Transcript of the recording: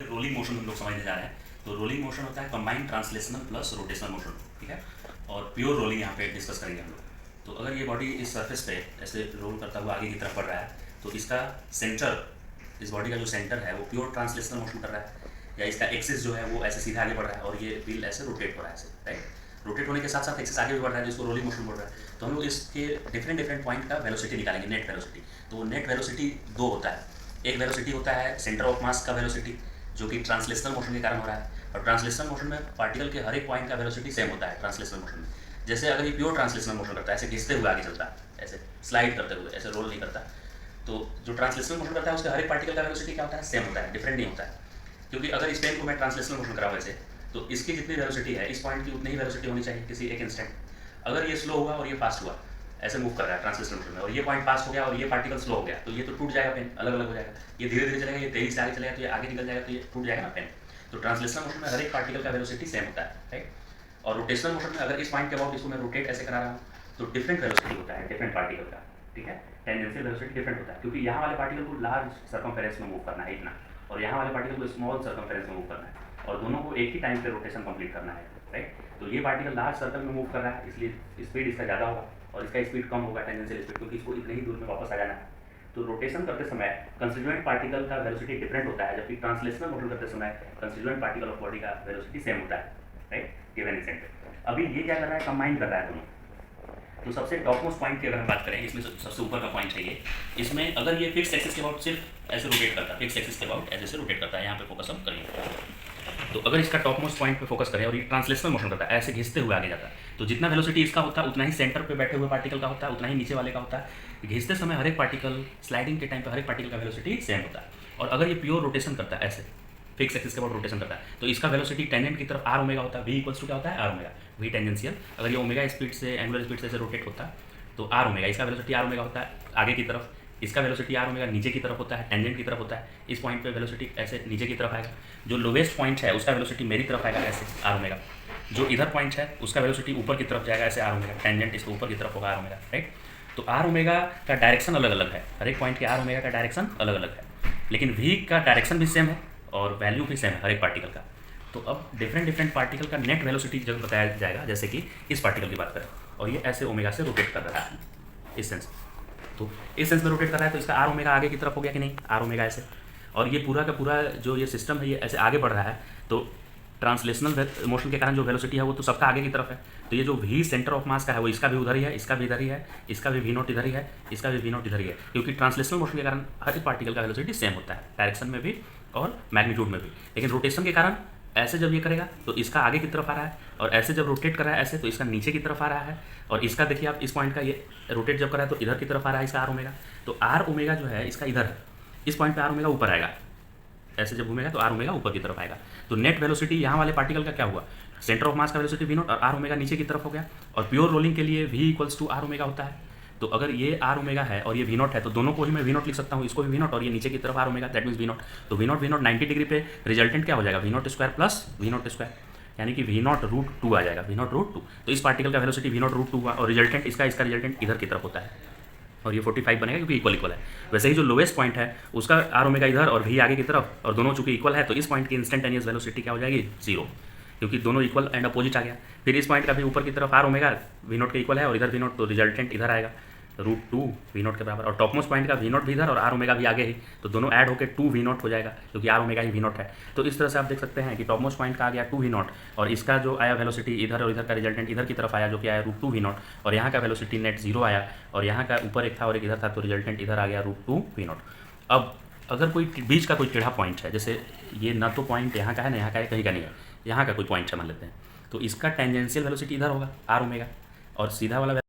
Rolling motion हम लोग समझने जा रहे हैं। तो रोलिंग मोशन होता है combined translational plus rotational motion, ठीक है। और प्योर रोलिंग यहाँ पे डिस्कस करेंगे हम लोग। तो अगर ये बॉडी इस सरफेस पे ऐसे रोल करता हुआ आगे की तरफ बढ़ रहा है तो इसका सेंटर, इस बॉडी का जो सेंटर है वो प्योर ट्रांसलेशनल मोशन कर रहा है, या इसका एक्सिस जो है वो ऐसे सीधा आगे बढ़ रहा है और ये व्हील ऐसे रोटेट हो रहा है ऐसे, राइट। रोटेट होने के साथ साथ एक्सिस आगे भी बढ़ रहा है जिसको रोलिंग मोशन बोल रहा है। तो हम लोग इसके डिफरेंट पॉइंट का वेलोसिटी निकालेंगे, नेट वेलोसिटी। तो नेट वेलोसिटी दो होता है। एक वेलोसिटी होता है सेंटर ऑफ मास का वेलोसिटी, जो कि ट्रांसलेशनल मोशन के कारण हो रहा है। और ट्रांसलेशनल मोशन में पार्टिकल के हर एक पॉइंट का वेलोसिटी सेम होता है ट्रांसलेशनल मोशन में। जैसे अगर ये प्योर ट्रांसलेशनल मोशन करता है, ऐसे घिसते हुए आगे चलता है, ऐसे स्लाइड करते हुए, ऐसे रोल नहीं करता, तो जो ट्रांसलेशनल मोशन करता है उसके हर एक पार्टिकल का वेलोसिटी क्या होता है, सेम होता है, डिफरेंट नहीं होता है। क्योंकि अगर इस पेन को मैं ट्रांसलेशनल मोशन कराऊँ ऐसे, तो इसकी जितनी वेलोसिटी है इस पॉइंट की उतनी ही वेलोसिटी होनी चाहिए किसी एक इंस्टेंट। अगर ये स्लो हुआ और ये फास्ट हुआ, ऐसे मूव कर रहा है ट्रांसलेशनल मोशन में, और ये पॉइंट पास हो गया और ये पार्टिकल स्लो हो गया, तो ये तो टूट जाएगा पेन, अलग अलग हो जाएगा। ये धीरे धीरे चलेगा, ये तेजी से आगे चलेगा तो ये आगे निकल जाएगा, तो ये टूट जाएगा ना पेन। तो ट्रांसलेशनल मोशन में हर एक पार्टिकल का वेलोसिटी सेम होता है, राइट। और रोटेशनल मोशन में अगर इस पॉइंट के अबाउट इसको मैं रोटेट ऐसे करा रहा हूँ तो डिफरेंट वेलोसिटी होता है डिफरेंट पार्टिकल का, ठीक है। टेंजेंशियल वेलोसिटी डिफरेंट होता है, क्योंकि यहाँ वाले पार्टिकल को लार्ज सर्कमफेरेंस में मूव करना है इतना, और यहाँ वाले पार्टिकल को स्मॉल सर्कमफेरेंस में मूव करना है, और दोनों को एक ही टाइम पे रोटेशन कंप्लीट करना है, राइट। तो ये पार्टिकल लार्ज सर्कल में मूव कर रहा है, इसलिए स्पीड इसका ज़्यादा होगा और इसका स्पीड कम होगा टेंजेंशियल स्पीड, क्योंकि इसको इतने ही दूर में वापस आ जाना है। तो रोटेशन करते समय कंस्टिट्यूएंट पार्टिकल का वेलोसिटी डिफरेंट होता है, जबकि ट्रांसलेशनल मोशन करते समय कंस्टिट्यूएंट पार्टिकल ऑफ बॉडी का वेलोसिटी सेम होता है, राइट, गिवन इंस्टेंट पे। अभी ये क्या कर रहा है, कंबाइन कर रहा है दोनों। तो सबसे टॉप मोस्ट पॉइंट की अगर हम बात करें, इसमें सबसे ऊपर का पॉइंट है ये। इसमें अगर ये फिक्स एक्सिस के अबाउट सिर्फ ऐसे रोटेट करता है, फिक्स एक्सिस के अबाउट ऐसे रोटेट करता है, यहाँ पे फोकस हम करेंगे। तो अगर इसका टॉप मोस्ट पॉइंट पे फोकस करें और ये ट्रांसलेशनल मोशन करता है, ऐसे घिसते हुए आगे जाता है, तो जितना वेलोसिटी इसका होता है उतना ही सेंटर पे बैठे हुए पार्टिकल का होता है, उतना ही नीचे वाले का होता है। घिसते समय हर एक पार्टिकल, स्लाइडिंग के टाइम पे हर एक पार्टिकल का वेलोसिटी सेम होता है। और अगर ये प्योर रोटेशन करता है, ऐसे फिक्स एक्सिस के अबाउट रोटेशन करता है, तो इसका वेलोसिटी टेंजेंट की तरफ आर ओमेगा होता है। वी इक्वल्स टू क्या होता है, आर ओमेगा, वी टेंजेंशियल। अगर ये ओमेगा स्पीड से, एंगुलर स्पीड से रोटेट होता है तो आर ओमेगा, इसका वेलोसिटी आर ओमेगा होता है आगे की तरफ। इसका वेलोसिटी आर ओमेगा नीचे की तरफ होता है, टेंजेंट की तरफ होता है। इस पॉइंट पे वेलोसिटी ऐसे नीचे की तरफ आएगा। जो लोवेस्ट पॉइंट है उसका वेलोसिटी मेरी तरफ आएगा, ऐसे आर ओमेगा। जो इधर पॉइंट है उसका वेलोसिटी ऊपर की तरफ जाएगा, ऐसे आर ओमेगा। टेंजेंट इसको ऊपर की तरफ होगा, आर ओमेगा, राइट। तो आर ओमेगा का डायरेक्शन अलग अलग है, हर एक पॉइंट के आर ओमेगा का डायरेक्शन अलग अलग है, लेकिन वी का डायरेक्शन भी सेम है और वैल्यू भी सेम है हर एक पार्टिकल का। तो अब डिफरेंट पार्टिकल का नेट वेलोसिटी जब बताया जाएगा, जैसे कि इस पार्टिकल की बात करें और ये ऐसे ओमेगा से रोटेट कर रहा है इस सेंस, तो इस सेंस में रोटेट कर रहा है, तो इसका आर ओमेगा आगे की तरफ हो गया कि नहीं, आर ओमेगा ऐसे। और ये पूरा का पूरा जो ये सिस्टम है ये ऐसे आगे बढ़ रहा है, तो ट्रांसलेशनल मोशन के कारण जो वेलोसिटी है वो तो सबका आगे की तरफ है। तो ये जो वी सेंटर ऑफ मास का है वो इसका भी उधर ही है, इसका भी इधर ही है, इसका भी वी नॉट इधर ही है, इसका भी वी नॉट इधर ही है, क्योंकि ट्रांसलेशनल मोशन के कारण हर एक पार्टिकल का वेलोसिटी सेम होता है, डायरेक्शन में भी और मैग्नीट्यूड में भी। लेकिन रोटेशन के कारण ऐसे जब ये करेगा तो इसका आगे की तरफ आ रहा है, और ऐसे जब रोटेट कर रहा है ऐसे तो इसका नीचे की तरफ आ रहा है। और इसका देखिए आप, इस पॉइंट का ये रोटेट जब कर रहा है तो इधर की तरफ आ रहा है इसका आर ओमेगा। तो आर ओमेगा जो है इसका इधर है, इस पॉइंट पे आर ओमेगा ऊपर आएगा, ऐसे जब घूमेगा तो आर ओमेगा ऊपर की तरफ आएगा। तो नेट वेलोसिटी यहाँ वाले पार्टिकल का क्या हुआ, सेंटर ऑफ मास का वेलोसिटी वी नॉट और आर ओमेगा नीचे की तरफ हो गया। और प्योर रोलिंग के लिए v equals to r omega होता है। तो अगर ये आर ओमेगा है और ये वी नॉट है तो दोनों को ही मैं वी नॉट लिख सकता हूँ, इसको भी वी नॉट और ये नीचे की तरफ r omega, that means v naught. तो वी नॉट 90 डिग्री पे रिजल्टेंट क्या हो जाएगा, v naught square plus v naught square, यानी कि वी नॉट रूट 2 आ जाएगा, वी नॉट रूट 2। तो इस पार्टिकल का वेलोसिटी वी नॉट रूट 2 हुआ और रिजल्टेंट इसका रिजल्टेंट इधर की तरफ होता है, और ये 45 बनेगा क्योंकि इक्वल है। वैसे ही जो लोवेस्ट पॉइंट है उसका आर ओमेगा इधर और वी आगे की तरफ, और दोनों चूंकि इक्वल है तो इस पॉइंट की इंस्टेंटेनियस वेलोसिटी क्या हो जाएगी, 0, क्योंकि दोनों इक्वल एंड अपोजिट आ गया। फिर इस पॉइंट का भी ऊपर की तरफ आर ओमेगा वी नॉट के इक्वल है और इधर वी नॉट, तो रिजल्टेंट इधर आएगा रूट 2 वी नॉट के बराबर। और टॉप मोस्ट पॉइंट का वी नॉट भी इधर और आर ओमेगा भी आगे ही, तो दोनों ऐड होकर 2 वी नॉट हो जाएगा, क्योंकि आर ओमेगा ही वी नॉट है। तो इस तरह से आप देख सकते हैं कि टॉप मोस्ट पॉइंट का आ गया 2 वी नॉट, और इसका जो आया वेलोसिटी इधर, और इधर का रिजल्टेंट इधर की तरफ आया जो कि आया रूट 2 वी नॉट, और यहाँ का वेलोसिटी नेट 0 आया, और यहाँ का ऊपर एक था और एक इधर था, तो रिजल्टेंट इधर आ गया रूट 2 वी नॉट। अब अगर कोई बीच का कोई टेढ़ा पॉइंट है, जैसे ये ना तो पॉइंट यहाँ का है ना यहाँ का है, कहीं का नहीं है, यहाँ का कोई पॉइंट है मान लेते हैं, तो इसका टेंजेंशियल वेलोसिटी इधर होगा आर ओमेगा, और सीधा वाला